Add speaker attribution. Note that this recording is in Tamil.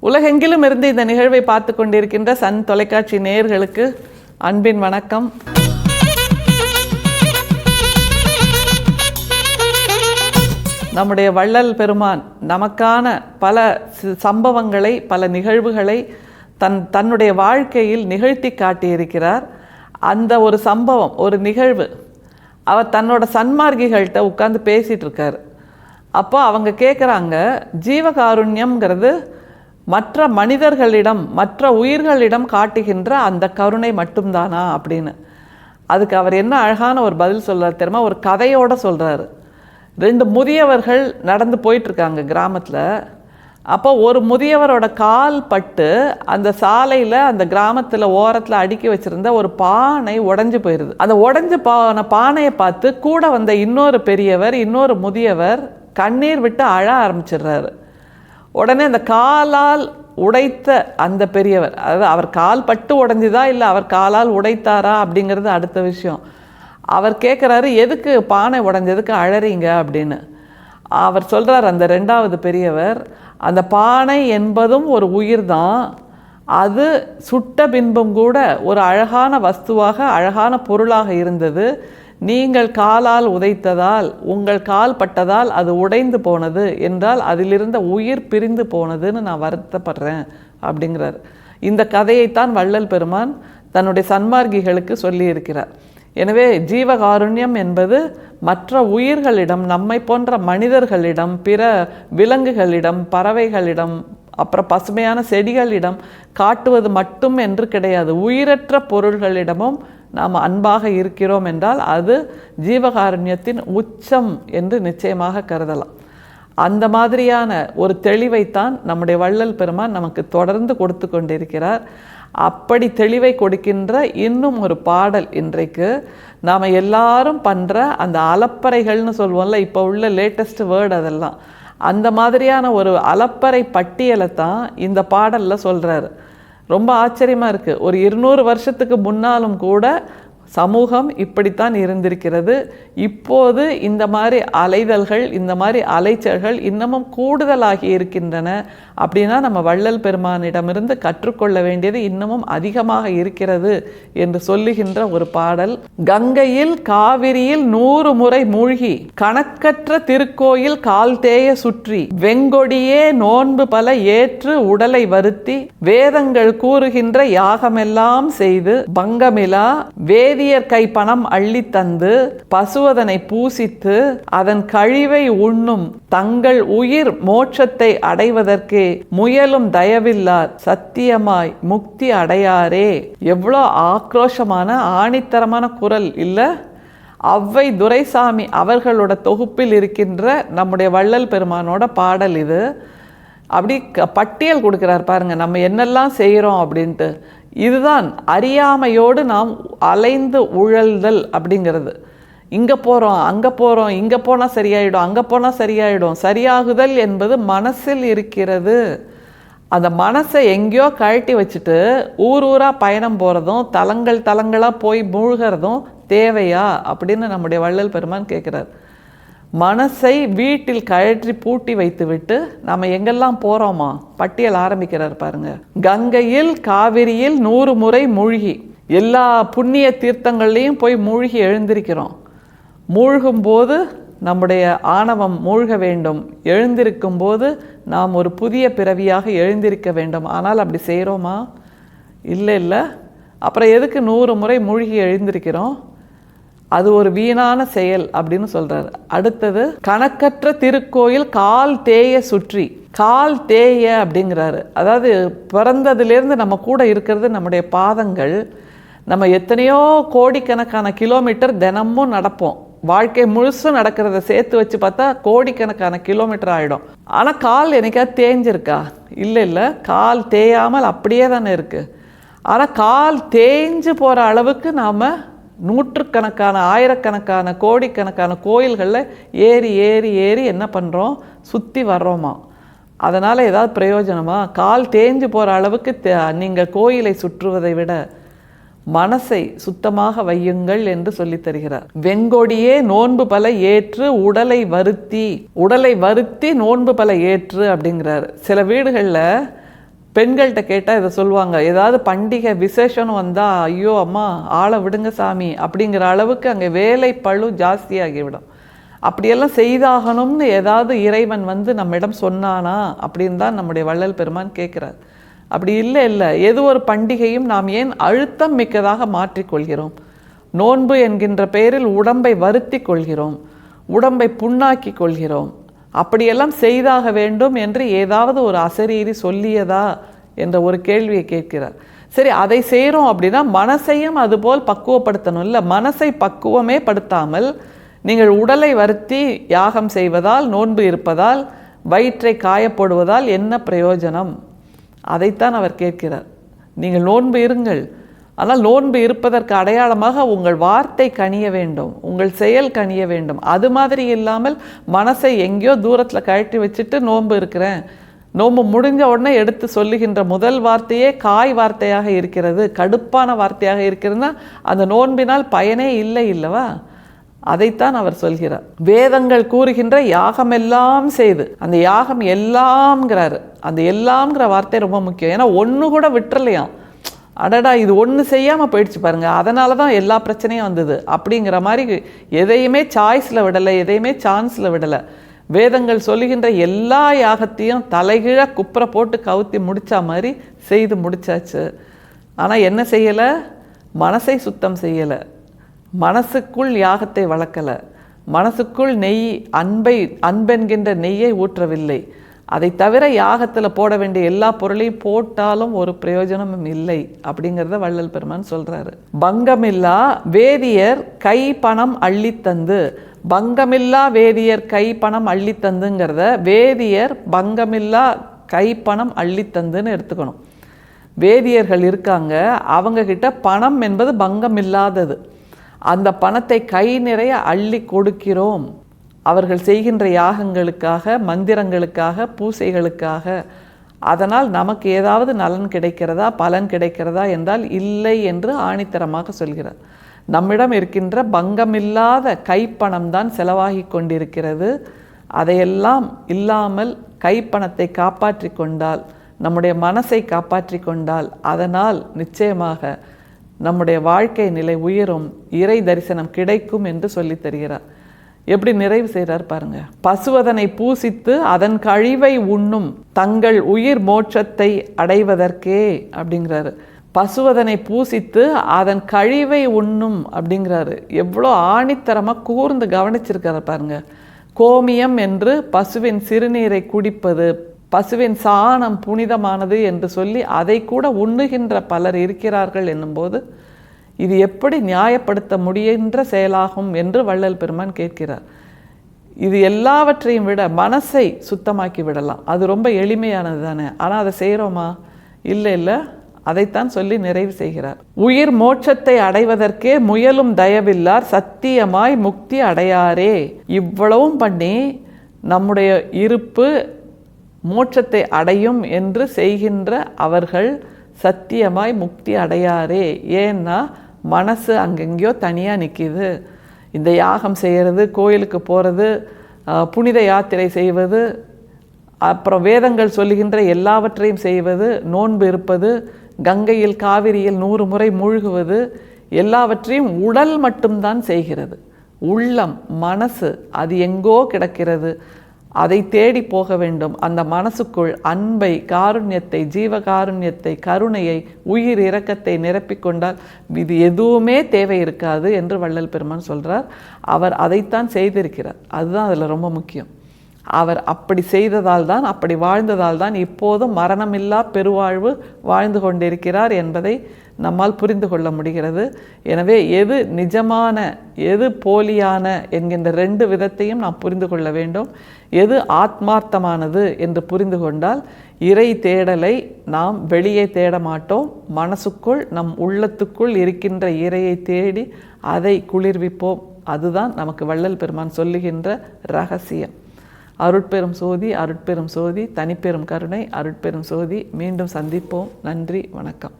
Speaker 1: உலகெங்கிலும் இருந்து இந்த நிகழ்வை பார்த்து கொண்டிருக்கின்ற சன் தொலைக்காட்சி நேயர்களுக்கு அன்பின் வணக்கம். நம்முடைய வள்ளல் பெருமான் நமக்கான பல சம்பவங்களை, பல நிகழ்வுகளை தன்னுடைய வாழ்க்கையில் நிகழ்த்தி காட்டியிருக்கிறார். அந்த ஒரு சம்பவம், ஒரு நிகழ்வு, அவர் தன்னோட சன்மார்க்கிகள்கிட்ட உட்கார்ந்து பேசிகிட்டு இருக்கார். அப்போ அவங்க கேட்குறாங்க, ஜீவகாருண்யம்ங்கிறது மற்ற மனிதர்களிடம், மற்ற உயிர்களிடம் காட்டுகின்ற அந்த கருணை மட்டும்தானா அப்படின்னு. அதுக்கு அவர் என்ன அழகான ஒரு பதில் சொல்கிறார் தெரியுமா? ஒரு கதையோடு சொல்கிறாரு. 2 முதியவர்கள் நடந்து போயிட்டுருக்காங்க கிராமத்தில். அப்போ ஒரு முதியவரோட கால் பட்டு அந்த சாலையில், அந்த கிராமத்தில் ஓரத்தில் அடுக்கி வச்சுருந்த ஒரு பானை உடஞ்சி போயிடுது. அந்த உடஞ்சி பானையை பார்த்து கூட வந்த இன்னொரு பெரியவர், இன்னொரு முதியவர் கண்ணீர் விட்டு அழ ஆரம்பிச்சிடுறாரு. உடனே அந்த காலால் உடைத்த அந்த பெரியவர், அதாவது அவர் கால் பட்டு உடைஞ்சுதா இல்லை அவர் காலால் உடைத்தாரா அப்படிங்கிறது அடுத்த விஷயம். அவர் கேட்குறாரு, எதுக்கு பானை உடைஞ்சதுக்கு அழறீங்க அப்படின்னு. அவர் சொல்கிறார், அந்த 2வது பெரியவர், அந்த பானை என்பதும் ஒரு உயிர் தான், அது சுட்ட பின்பும் கூட ஒரு அழகான வஸ்துவாக, அழகான பொருளாக இருந்தது. நீங்கள் காலால் உதைத்ததால், உங்கள் கால் பட்டதால் அது உடைந்து போனது என்றால் அதிலிருந்த உயிர் பிரிந்து போனதுன்னு நான் வருத்தப்படுறேன் அப்படிங்கிறார். இந்த கதையைத்தான் வள்ளல் பெருமான் தன்னுடைய சன்மார்க்கிகளுக்கு சொல்லியிருக்கிறார். எனவே ஜீவகாருண்யம் என்பது மற்ற உயிர்களிடம், நம்மை போன்ற மனிதர்களிடம், பிற விலங்குகளிடம், பறவைகளிடம், அப்புறம் பசுமையான செடிகளிடம் காட்டுவது மட்டும் என்று கிடையாது. உயிரற்ற பொருள்களிடமும் நாம் அன்பாக இருக்கிறோம் என்றால் அது ஜீவகாருண்யத்தின் உச்சம் என்று நிச்சயமாக கருதலாம். அந்த மாதிரியான ஒரு தெளிவைத்தான் நம்முடைய வள்ளல் பெருமான் நமக்கு தொடர்ந்து கொடுத்து கொண்டிருக்கிறார். அப்படி தெளிவை கொடுக்கின்ற இன்னும் ஒரு பாடல் இன்றைக்கு நாம் எல்லாரும் பண்ணுற அந்த அலப்பறைகள்னு சொல்லுவோம்ல, இப்போ உள்ள லேட்டஸ்ட் வேர்டு அதெல்லாம், அந்த மாதிரியான ஒரு அலப்பறை பட்டியலை தான் இந்த பாடலில் சொல்கிறாரு. ரொம்ப ஆச்சரியமாக இருக்குது. ஒரு 200 வருஷத்துக்கு முன்னாலும் கூட சமூகம் இப்படித்தான் இருந்திருக்கிறது. இப்போது இந்த மாதிரி அலைதல்கள், இந்த மாதிரி அலைச்சல்கள் இன்னமும் கூடுதலாகி இருக்கின்றன. அப்படின்னா நம்ம வள்ளல் பெருமானிடமிருந்து கற்றுக்கொள்ள வேண்டியது இன்னமும் அதிகமாக இருக்கிறது என்று சொல்லுகின்ற ஒரு பாடல். கங்கையில் காவிரியில் 100 முறை மூழ்கி, கணக்கற்ற திருக்கோயில் கால் தேய சுற்றி, வெங்கொடியே நோன்பு பல ஏற்று உடலை வருத்தி, வேதங்கள் கூறுகின்ற யாகமெல்லாம் செய்து, பங்கமிலா வேதியர் கை பணம் அள்ளி தந்து, பசுவதனை பூசித்து, அதன் கழிவை உண்ணும் தங்கள் உயிர் மோட்சத்தை அடைவதற்கே முயலும் தயவில்லார் சத்தியமாய் முக்தி அடையாரே. எவ்வளோ ஆக்ரோஷமான ஆணித்தரமான குரல் இல்லை? ஔவை துரைசாமி அவர்களோட தொகுப்பில் இருக்கின்ற நம்முடைய வள்ளல் பெருமானோட பாடல் இது. அப்படி பட்டியல் கொடுக்குறார் பாருங்க, நம்ம என்னெல்லாம் செய்கிறோம் அப்படின்ட்டு. இதுதான் அறியாமையோடு நாம் அலைந்து உழல்தல் அப்படிங்கிறது. இங்கே போகிறோம், அங்கே போகிறோம், இங்கே போனால் சரியாயிடும், அங்கே போனால் சரியாயிடும். சரியாகுதல் என்பது மனசில் இருக்கிறது. அந்த மனசை எங்கேயோ கழட்டி வச்சுட்டு ஊர் ஊராக பயணம் போகிறதும், தலங்களாக போய் மூழ்கிறதும் தேவையா அப்படின்னு நம்முடைய வள்ளல் பெருமான் கேட்குறார். மனசை வீட்டில் கழற்றி பூட்டி வைத்து விட்டு நம்ம எங்கெல்லாம் போகிறோமா பட்டியல் ஆரம்பிக்கிறார் பாருங்க. கங்கையில் காவிரியில் 100 முறை மூழ்கி, எல்லா புண்ணிய தீர்த்தங்கள்லையும் போய் மூழ்கி எழுந்திருக்கிறோம். மூழ்கும்போது நம்முடைய ஆணவம் மூழ்க வேண்டும். எழுந்திருக்கும் போது நாம் ஒரு புதிய பிறவியாக எழுந்திருக்க வேண்டும். ஆனால் அப்படி செய்கிறோமா? இல்லை. அப்புறம் எதுக்கு 100 முறை மூழ்கி எழுந்திருக்கிறோம்? அது ஒரு வீணான செயல் அப்படின்னு சொல்கிறார். அடுத்தது, கணக்கற்ற திருக்கோயில் கால் தேய சுற்றி. கால் தேய அப்படிங்கிறாரு. அதாவது பிறந்ததுலேருந்து நம்ம கூட இருக்கிறது நம்முடைய பாதங்கள். நம்ம எத்தனையோ கோடிக்கணக்கான கிலோமீட்டர் தினமும் நடப்போம். வாழ்க்கை முழுசும் நடக்கிறத சேர்த்து வச்சு பார்த்தா கோடிக்கணக்கான கிலோமீட்டர் ஆகிடும். ஆனால் கால் என்னைக்காவது தேஞ்சிருக்கா? இல்லை. கால் தேயாமல் அப்படியே தானே இருக்குது. ஆனால் கால் தேஞ்சு போகிற அளவுக்கு நாம் நூற்றுக்கணக்கான, ஆயிரக்கணக்கான, கோடிக்கணக்கான கோயில்களில் ஏறி ஏறி ஏறி என்ன பண்ணுறோம்? சுற்றி வர்றோமா? அதனால் ஏதாவது பிரயோஜனமா? கால் தேஞ்சு போகிற அளவுக்கு நீங்கள் கோயிலை சுற்றுவதை விட மனசை சுத்தமாக வையுங்கள் என்று சொல்லித் தருகிறார். வெங்கொடியே நோன்பு பல ஏற்று உடலை வருத்தி, உடலை வருத்தி நோன்பு பல ஏற்று அப்படிங்கிறார். சில வீடுகளில் பெண்கள்கிட்ட கேட்டால் இதை சொல்லுவாங்க. ஏதாவது பண்டிகை விசேஷம்னு வந்தால், ஐயோ அம்மா ஆளை விடுங்க சாமி அப்படிங்கிற அளவுக்கு அங்கே வேலை பளு ஜாஸ்தியாகிவிடும். அப்படியெல்லாம் செய்தாகணும்னு ஏதாவது இறைவன் வந்து நம்மிடம் சொன்னானா அப்படின்னு தான் நம்முடைய வள்ளல் பெருமான் கேட்குறார். அப்படி இல்லை. எது ஒரு பண்டிகையும் நாம் ஏன் அழுத்தம் மிக்கதாக மாற்றிக்கொள்கிறோம்? நோன்பு என்கின்ற பெயரில் உடம்பை வருத்தி கொள்கிறோம், உடம்பை புண்ணாக்கி கொள்கிறோம். அப்படியெல்லாம் செய்தாக வேண்டும் என்று ஏதாவது ஒரு அசரீரி சொல்லியதா என்ற ஒரு கேள்வியை கேட்கிறார். சரி, அதை செய்கிறோம் அப்படின்னா மனசையும் அதுபோல் பக்குவப்படுத்தணும். இல்லை, மனசை பக்குவமே படுத்தாமல் நீங்கள் உடலை வருத்தி யாகம் செய்வதால், நோன்பு இருப்பதால், வயிற்றை காயப்படுவதால் என்ன பிரயோஜனம்? அதைத்தான் அவர் கேட்கிறார். நீங்கள் நோன்பு இருங்கள், ஆனால் நோன்பு இருப்பதற்கு அடையாளமாக உங்கள் வார்த்தை கனிய வேண்டும், உங்கள் செயல் கனிய வேண்டும். அது மாதிரி இல்லாமல் மனசை எங்கேயோ தூரத்தில் கழட்டி வச்சுட்டு நோன்பு இருக்கிறேன், நோன்பு முடிஞ்ச உடனே எடுத்து சொல்லுகின்ற முதல் வார்த்தையே காய் வார்த்தையாக இருக்கிறது, கடுப்பான வார்த்தையாக இருக்கிறதுனா அந்த நோன்பினால் பயனே இல்லை இல்லவா? அதைத்தான் அவர் சொல்கிறார். வேதங்கள் கூறுகின்ற யாகம் எல்லாம் செய்து, அந்த யாகம் எல்லாம்ங்கிறாரு. அந்த எல்லாம்ங்கிற வார்த்தை ரொம்ப முக்கியம். ஏன்னா ஒன்று கூட விட்டுறலையாம். அடடா, இது ஒன்று செய்யாமல் போயிடுச்சு பாருங்கள், அதனால தான் எல்லா பிரச்சனையும் வந்தது அப்படிங்கிற மாதிரி எதையுமே சாய்ஸில் விடலை, எதையுமே சான்ஸில் விடலை. வேதங்கள் சொல்லுகின்ற எல்லா யாகத்தையும் தலைகீழ குப்புற போட்டு கவுத்தி முடித்தா மாதிரி செய்து முடிச்சாச்சு. ஆனால் என்ன செய்யலை? மனசை சுத்தம் செய்யலை, மனசுக்குள் யாகத்தை வளர்க்கலை, மனசுக்குள் நெய் அன்பென்கின்ற நெய்யை ஊற்றவில்லை. அதை தவிர யாகத்தில் போட வேண்டிய எல்லா பொருளையும் போட்டாலும் ஒரு பிரயோஜனமும் இல்லை அப்படிங்கிறத வள்ளல் பெருமான் சொல்கிறாரு. பங்கமில்லா வேதியர் கை பணம் அள்ளித்தந்து, பங்கமில்லா வேதியர் கை பணம் அள்ளித்தந்துங்கிறத வேதியர் பங்கமில்லா கை பணம் அள்ளித்தந்துன்னு எடுத்துக்கணும். வேதியர்கள் இருக்காங்க, அவங்கக்கிட்ட பணம் என்பது பங்கம் இல்லாதது. அந்த பணத்தை கை நிறைய அள்ளி கொடுக்கிறோம் அவர்கள் செய்கின்ற யாகங்களுக்காக, மந்திரங்களுக்காக, பூசைகளுக்காக. அதனால் நமக்கு ஏதாவது நலன் கிடைக்கிறதா, பலன் கிடைக்கிறதா என்றால் இல்லை என்று ஆணித்தரமாக சொல்கிறார். நம்மிடம் இருக்கின்ற பங்கமில்லாத கைப்பணம்தான் செலவாகி கொண்டிருக்கிறது. அதையெல்லாம் இல்லாமல் கைப்பணத்தை காப்பாற்றி கொண்டால், நம்முடைய மனசை காப்பாற்றி கொண்டால், அதனால் நிச்சயமாக நம்முடைய வாழ்க்கை நிலை உயரும், இறை தரிசனம் கிடைக்கும் என்று சொல்லித் தருகிறார். எப்படி நிறைவு செய்கிறார் பாருங்க. பசுவதனை பூசித்து அதன் கழிவை உண்ணும் தங்கள் உயிர் மோட்சத்தை அடைவதற்கே அப்படிங்கிறாரு. பசுவதனை பூசித்து அதன் கழிவை உண்ணும் அப்படிங்கிறாரு. எவ்வளோ ஆணித்தரமாக கூர்ந்து கவனிச்சிருக்காரு பாருங்க. கோமியம் என்று பசுவின் சிறுநீரை குடிப்பது, பசுவின் சாணம் புனிதமானது என்று சொல்லி அதை கூட உண்ணுகின்ற பலர் இருக்கிறார்கள் என்னும்போது இது எப்படி நியாயப்படுத்த முடிகின்ற செயலாகும் என்று வள்ளல் பெருமான் கேட்கிறார். இது எல்லாவற்றையும் விட மனசை சுத்தமாக்கி விடலாம், அது ரொம்ப எளிமையானது தானே. ஆனால் அதை செய்கிறோமா? இல்லை. அதைத்தான் சொல்லி நிறைவு செய்கிறார். உயிர் மோட்சத்தை அடைவதற்கே முயலும் தயவில்லார் சத்தியமாய் முக்தி அடையாரே. இவ்வளவும் பண்ணி நம்முடைய இருப்பு மோட்சத்தை அடையும் என்று செய்கின்ற அவர்கள் சத்தியமாய் முக்தி அடையாரே. ஏன்னா மனசு அங்கெங்கேயோ தனியாக நிற்கிது. இந்த யாகம் செய்கிறது, கோயிலுக்கு போகிறது, புனித யாத்திரை செய்வது, அப்புறம் வேதங்கள் சொல்லுகின்ற எல்லாவற்றையும் செய்வது, நோன்பு இருப்பது, கங்கையில் காவிரியில் 100 முறை மூழ்குவது, எல்லாவற்றையும் உடல் மட்டும்தான் செய்கிறது. உள்ளம், மனசு அது எங்கோ கிடக்கிறது. அதை தேடி போக வேண்டும். அந்த மனசுக்குள் அன்பை, காருண்யத்தை, ஜீவகாருண்யத்தை, கருணையை, உயிர் இரக்கத்தை நிரப்பிக்கொண்டால் இது எதுவுமே தேவை இருக்காது என்று வள்ளல் பெருமான் சொல்கிறார். அவர் அதைத்தான் செய்திருக்கிறார். அதுதான் அதில் ரொம்ப முக்கியம். அவர் அப்படி செய்ததால் தான், அப்படி வாழ்ந்ததால் தான் இப்போதும் மரணமில்லா பெருவாழ்வு வாழ்ந்து கொண்டிருக்கிறார் என்பதை நம்மால் புரிந்து கொள்ள முடிகிறது. எனவே எது நிஜமான, எது போலியான என்கின்ற 2 விதத்தையும் நாம் புரிந்து கொள்ள வேண்டும். எது ஆத்மார்த்தமானது என்று புரிந்து கொண்டால் இறை தேடலை நாம் வெளியே தேட மாட்டோம். மனசுக்குள், நம் உள்ளத்துக்குள் இருக்கின்ற இறையை தேடி அதை குளிர்விப்போம். அதுதான் நமக்கு வள்ளல் பெருமான் சொல்லுகின்ற ரகசியம். அருட்பெரும் சோதி, அருட்பெரும் சோதி, தனிப்பெரும் கருணை, அருட்பெரும் சோதி. மீண்டும் சந்திப்போம். நன்றி, வணக்கம்.